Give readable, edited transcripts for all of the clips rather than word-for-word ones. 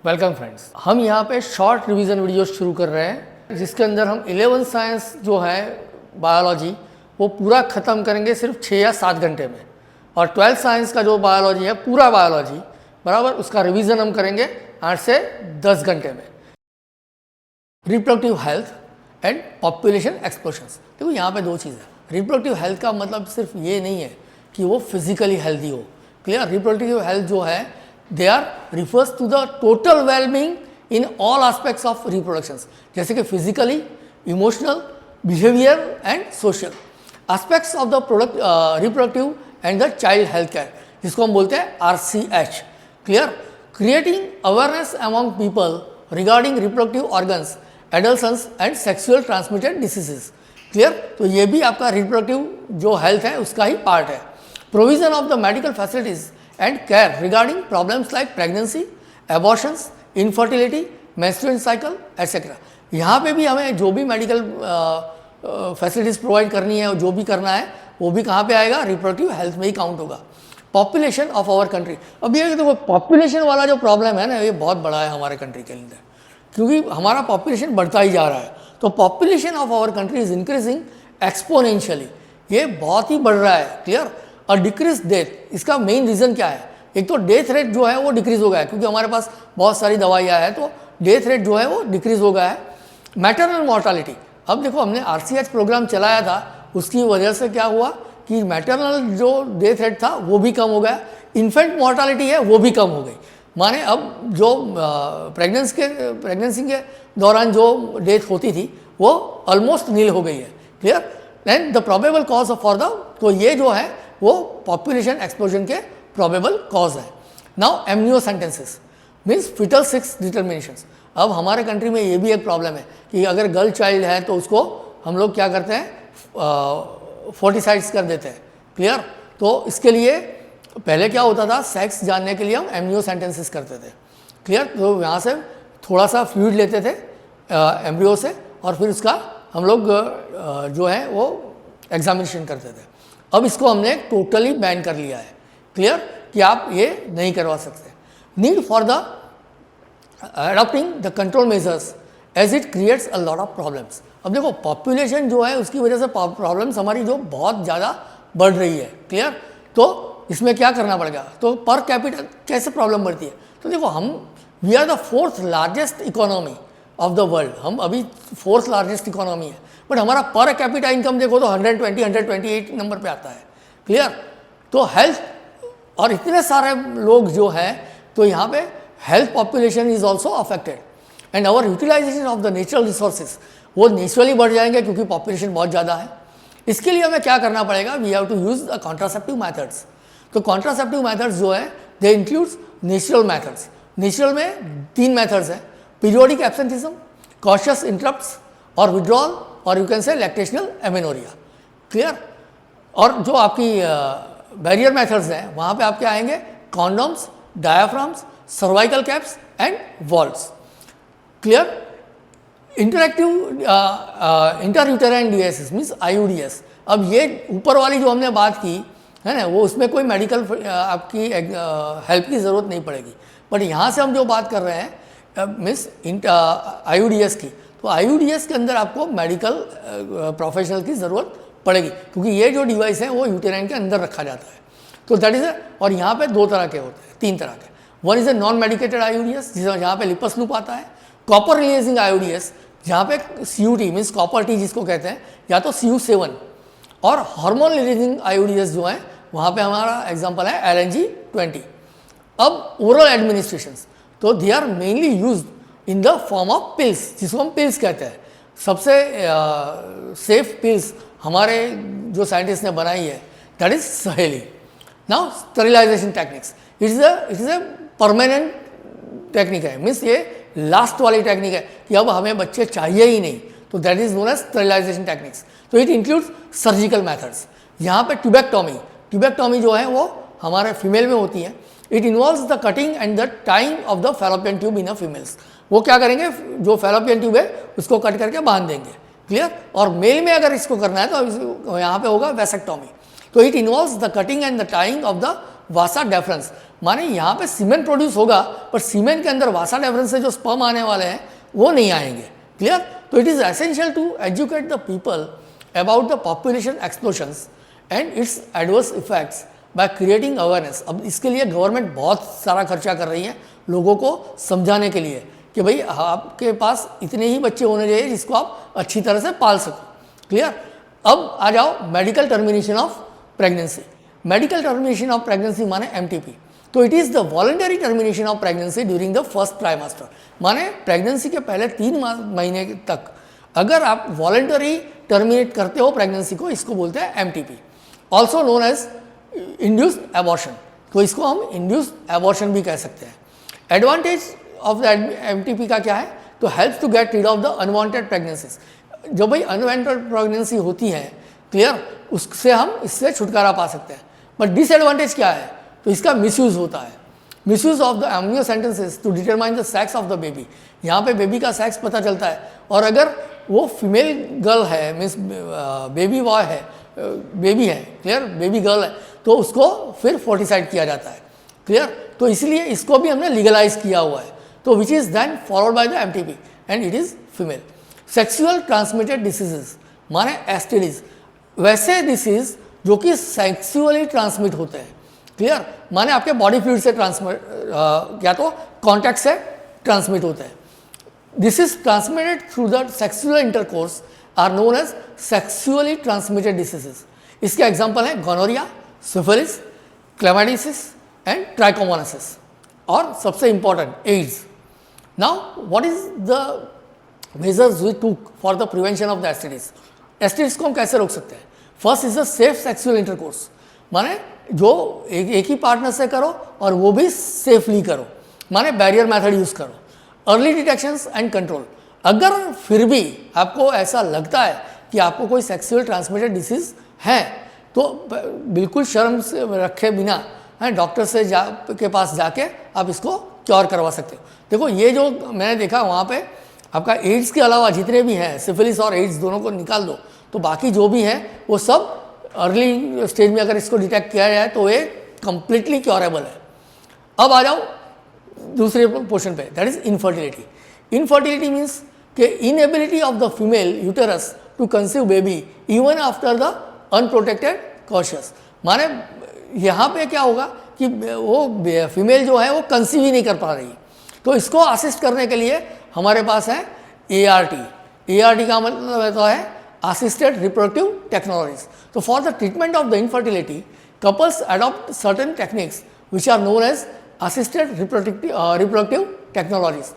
Welcome friends, हम यहाँ पे शॉर्ट रिवीजन वीडियो शुरू कर रहे हैं जिसके अंदर हम 11th साइंस जो है बायोलॉजी वो पूरा ख़त्म करेंगे सिर्फ 6 या 7 घंटे में, और 12th साइंस का जो बायोलॉजी है पूरा बायोलॉजी बराबर उसका रिवीजन हम करेंगे 8 से 10 घंटे में। Reproductive health and population explosions. देखो यहाँ पे दो चीज़ है। रिप्रोडक्टिव हेल्थ का मतलब सिर्फ ये नहीं है कि वो फिजिकली हेल्दी हो। क्लियर? रिप्रोडक्टिव हेल्थ जो है they are refers to the total wellbeing in all aspects of reproductions, जैसे कि physically, emotional, behaviour and social aspects of the product reproductive and the child health care, जिसको हम बोलते हैं RCH। Clear? Creating awareness among people regarding reproductive organs, adolescence and sexual transmitted diseases. Clear? तो ये भी आपका रिप्रोडक्टिव जो health है उसका ही पार्ट है। Provision of the medical facilities and care regarding problems like pregnancy, abortions, infertility, menstruation cycle etcetera. यहाँ पे भी हमें जो भी मेडिकल फैसिलिटीज़ प्रोवाइड करनी है, जो भी करना है, वो भी कहाँ पे आएगा? रिप्रोडक्टिव हेल्थ में ही काउंट होगा। Population of our country. अब ये देखो, पॉपुलेशन वाला जो प्रॉब्लम है ना, ये बहुत बड़ा है हमारे कंट्री के अंदर, क्योंकि हमारा पॉपुलेशन बढ़ता ही जा रहा है। तो population of our country is increasing exponentially, ये बहुत ही बढ़ रहा है। क्लियर? और डिक्रीज डेथ, इसका मेन रीज़न क्या है? एक तो डेथ रेट जो है वो डिक्रीज हो गया है, क्योंकि हमारे पास बहुत सारी दवाइयाँ हैं, तो डेथ रेट जो है वो डिक्रीज हो गया है। मैटरनल मॉर्टालिटी, अब देखो हमने RCH प्रोग्राम चलाया था, उसकी वजह से क्या हुआ कि मैटरनल जो डेथ रेट था वो भी कम हो गया, इन्फेंट मॉर्टालिटी है वो भी कम हो गई। माने अब जो प्रेगनेंसी के दौरान जो डेथ होती थी वो ऑलमोस्ट नील हो गई है। Clear? And the probable cause for the, तो ये जो है वो पॉपुलेशन एक्सप्लोजन के प्रोबेबल कॉज है। Now amniocentesis means foetal sex determinations. अब हमारे कंट्री में ये भी एक प्रॉब्लम है कि अगर गर्ल चाइल्ड है तो उसको हम लोग क्या करते हैं? फोर्टिसाइड्स कर देते हैं। क्लियर? तो इसके लिए पहले क्या होता था, सेक्स जानने के लिए हम एमनियोसेंटेंसिस करते थे। क्लियर? तो यहाँ से थोड़ा सा फ्लूइड लेते थे एम्ब्रियो से, और फिर उसका हम लोग जो है वो एग्जामिनेशन करते थे। अब इसको हमने टोटली बैन कर लिया है। क्लियर? कि आप ये नहीं करवा सकते। Need for the adopting the control measures as it creates a lot of problems. अब देखो पॉपुलेशन जो है उसकी वजह से प्रॉब्लम्स हमारी जो बहुत ज़्यादा बढ़ रही है। क्लियर? तो इसमें क्या करना पड़ेगा? तो पर कैपिटल कैसे प्रॉब्लम बढ़ती है? तो देखो हम we are the 4th largest economy of the world, हम अभी 4th लार्जेस्ट इकोनॉमी है, बट हमारा पर कैपिटा इनकम देखो तो 128 नंबर पे आता है। क्लियर? तो हेल्थ और इतने सारे लोग जो हैं, तो यहाँ पे health population is also affected, and our utilization of the natural resources वो नेचुरली बढ़ जाएंगे क्योंकि पॉपुलेशन बहुत ज़्यादा है। इसके लिए हमें क्या करना पड़ेगा? We have to use the contraceptive methods. तो कॉन्ट्रासेप्टिव मैथड्स जो है they includes natural methods. Natural में 3 मैथड्स हैं: पीरियोडिक एब्सेंटिज्म, कॉशियस इंटरप्ट्स और विड्रॉल, और you can say lactational amenorrhea. Clear? और जो आपकी बैरियर मेथड्स हैं वहाँ पे आपके आएंगे condoms, diaphragms, cervical caps and valves. Clear? Interactive intrauterine devices means IUDs। अब ये ऊपर वाली जो हमने बात की है ना, वो उसमें कोई मेडिकल आपकी हेल्प की ज़रूरत नहीं पड़ेगी, बट यहाँ से हम जो बात कर रहे हैं मीन्स IUDs की, तो IUDs के अंदर आपको मेडिकल प्रोफेशनल की ज़रूरत पड़ेगी, क्योंकि ये जो डिवाइस है वो यूटेराइन के अंदर रखा जाता है। तो दैट इज़ और यहाँ पे 2 तरह के होते हैं, 3 तरह के। One is a non medicated IUDs जहाँ पे लिपस लूप आता है, कॉपर रिलीजिंग IUDs जहाँ पे CUT मीन्स कॉपर टी जिसको कहते हैं, या तो CU7, और हार्मोन रिलीजिंग IUDs जो हैं वहाँ पे हमारा एग्जाम्पल है LNG-20। अब ओरल एडमिनिस्ट्रेशंस, तो they are mainly use in the form of pills, जिसको हम पिल्स कहते हैं। सबसे सेफ पिल्स हमारे जो साइंटिस्ट ने बनाई है that is Saheli. Now sterilization techniques, it is a permanent technique है, मीन्स ये लास्ट वाली टेक्निक है कि अब हमें बच्चे चाहिए ही नहीं, तो that is known as sterilization techniques. तो इट इंक्लूड्स सर्जिकल मैथड्स। यहाँ पे ट्यूबेक्टोमी जो है वो हमारे फीमेल में होती है। It involves the cutting and the tying of the fallopian tube in a females. वो क्या करेंगे, जो फैलोपियन ट्यूब है उसको कट करके बांध देंगे। क्लियर? और मेल में अगर इसको करना है तो यहाँ पे होगा वेसेक्टोमी। तो it involves the cutting and the tying of the Vasa deference, माने यहाँ पे सीमेन प्रोड्यूस होगा पर सीमेन के अंदर वासा डेफरेंस से जो स्पर्म आने वाले हैं वो नहीं आएंगे। क्लियर? तो it is essential to educate the people about the population explosions and its adverse effects by creating awareness. अब इसके लिए गवर्नमेंट बहुत सारा खर्चा कर रही है लोगों को समझाने के लिए कि भाई आपके पास इतने ही बच्चे होने चाहिए जिसको आप अच्छी तरह से पाल सको। क्लियर? अब आ जाओ medical termination of pregnancy. Medical termination of pregnancy माने MTP। तो it is the voluntary termination of pregnancy during the first trimester, माने प्रेगनेंसी के पहले 3 महीने तक अगर आप वॉलंटरी टर्मिनेट करते हो प्रेगनेंसी को, इसको बोलते हैं MTP, also known as induced abortion. तो इसको हम इंड्यूस्ड एबॉर्शन भी कह सकते हैं। एडवांटेज ऑफ द MTP का क्या है? तो helps to get rid of the unwanted pregnancies. जो भाई अनवांटेड प्रेगनेंसी होती है, क्लियर, उससे हम इससे छुटकारा पा सकते हैं। बट डिसएडवांटेज क्या है? तो इसका मिसयूज़ होता है। Misuse of the amniocentesis to determine the sex of the baby. यहाँ पे बेबी का सेक्स पता चलता है और अगर वो फीमेल गर्ल है, मीन्स बेबी बॉय है, बेबी है, क्लियर, बेबी गर्ल है, तो उसको फिर फोर्टिसाइड किया जाता है। क्लियर? तो इसलिए इसको भी हमने लीगलाइज किया हुआ है। तो which is then followed by the MTP and it is female. Sexual transmitted diseases माने STDs, वैसे डिसीज जो कि सेक्सुअली ट्रांसमिट होते हैं। क्लियर? माने आपके बॉडी फ्लूइड से ट्रांसमिट या तो कॉन्टैक्ट से ट्रांसमिट होते हैं। This is transmitted through the sexual intercourse are known as sexually transmitted diseases. इसके एग्जाम्पल हैं gonorrhoea, syphilis, chlamydiasis and trichomoniasis और सबसे important AIDS. Now what is the measures we took for the prevention of the STDs? STDs को हम कैसे रोक सकते हैं? First is the safe sexual intercourse, माने जो एक ही पार्टनर से करो और वो भी सेफली करो, माने बैरियर मेथड यूज़ करो। अर्ली डिटेक्शंस एंड कंट्रोल, अगर फिर भी आपको ऐसा लगता है कि आपको कोई सेक्सुअल ट्रांसमिटेड डिसीज़ है तो बिल्कुल शर्म से रखे बिना डॉक्टर से के पास जाके आप इसको क्योर करवा सकते हो। देखो ये जो मैंने देखा वहाँ पे आपका एड्स के अलावा जितने भी हैं, सिफिलिस और एड्स दोनों को निकाल दो तो बाकी जो भी हैं वो सब अर्ली स्टेज में अगर इसको डिटेक्ट किया जाए तो ये कंप्लीटली क्योरेबल है। अब आ जाओ दूसरे पोर्शन पे, that is infertility. Infertility means कि inability of the female uterus to conceive baby even after the unprotected coitus, माने यहाँ पे क्या होगा कि वो फीमेल जो है वो कंसीव ही नहीं कर पा रही, तो इसको असिस्ट करने के लिए हमारे पास है ART। ART का मतलब होता है assisted reproductive technologies. So for the treatment of the infertility, couples adopt certain techniques which are known as assisted reproductive technologies.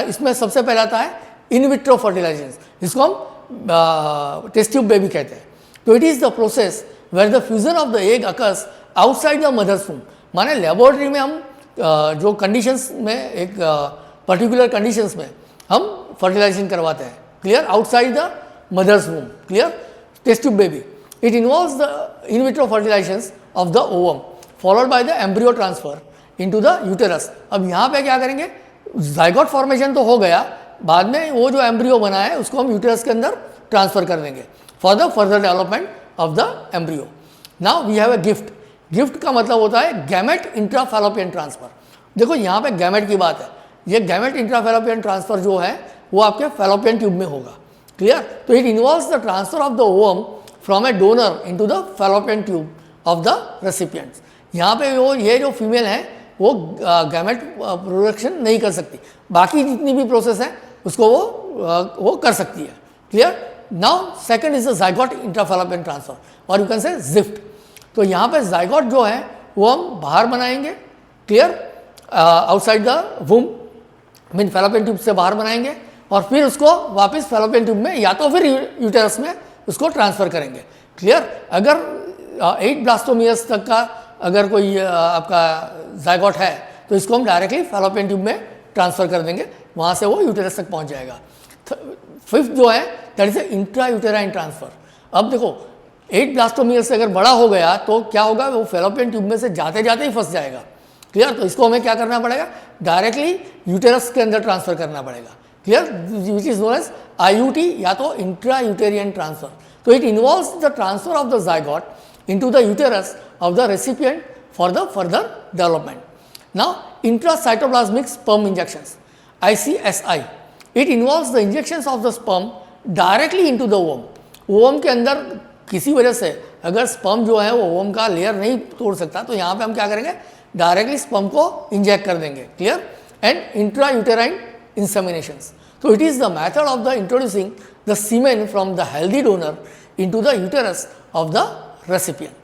इसमें सबसे पहले आता है इन विट्रो फर्टिलाइजेशन, जिसको हम टेस्ट ट्यूब बेबी कहते हैं। तो it is the process where the fusion of the egg occurs outside the mother's womb, माने लेबोरेटरी में हम जो कंडीशंस में एक पर्टिकुलर कंडीशंस में हम फर्टिलाइजेशन करवाते हैं। Clear? Outside the mother's womb, clear, test tube baby. It involves the in vitro fertilizations of the ovum followed by the embryo transfer into the uterus. अब यहाँ पे क्या करेंगे, जाइगोट फॉर्मेशन तो हो गया, बाद में वो जो एम्ब्रियो बना है उसको हम यूटेरस के अंदर ट्रांसफर कर देंगे for the further development of the embryo. Now we have a gift. Gift का मतलब होता है गैमेट इंट्राफैलोपियन ट्रांसफर। देखो यहाँ पे गैमेट की बात है, ये गैमेट इंट्राफैलोपियन ट्रांसफर जो है वो आपके फैलोपियन ट्यूब में होगा। क्लियर? तो it involves the transfer of the ovum from A donor into the fallopian tube of the recipients. यहाँ पे वो ये जो फीमेल है वो गैमेट प्रोडक्शन नहीं कर सकती, बाकी जितनी भी प्रोसेस है उसको वो कर सकती है। Clear? Now second is the zygote intrafallopian transfer और यू कैन से जिफ्ट। तो यहाँ पे जाइगोट जो है वो हम बाहर बनाएंगे, clear, outside the वूम, mean fallopian tube से बाहर बनाएंगे और फिर उसको वापस फैलोपियन ट्यूब में या तो फिर यूटेरस में उसको ट्रांसफ़र करेंगे। क्लियर? अगर 8 ब्लास्टोमियस तक का अगर कोई आपका जाइगोट है तो इसको हम डायरेक्टली फैलोपियन ट्यूब में ट्रांसफ़र कर देंगे, वहाँ से वो यूटेरस तक पहुँच जाएगा। फिफ्थ जो है that is intra uterine transfer. अब देखो 8 ब्लास्टोमियस से अगर बड़ा हो गया तो क्या होगा, वो फैलोपियन ट्यूब में से जाते जाते ही फंस जाएगा। क्लियर? तो इसको हमें क्या करना पड़ेगा, डायरेक्टली यूटेरस के अंदर ट्रांसफ़र करना पड़ेगा। Clear? Which is known as IUT या तो इंट्रा यूटेरियन ट्रांसफर। तो it involves the transfer of the zygote into the uterus of the recipient for the further development. Now, intracytoplasmic sperm injections, ICSI. It involves the injections of the sperm directly into the ovum. Ovum के अंदर किसी वजह से अगर sperm जो है वो ovum का लेयर नहीं तोड़ सकता, तो यहाँ पे हम क्या करेंगे, डायरेक्टली स्पर्म को इंजेक्ट कर देंगे. Clear. And intra uterine inseminations. So it is the method of the introducing the semen from the healthy donor into the uterus of the recipient.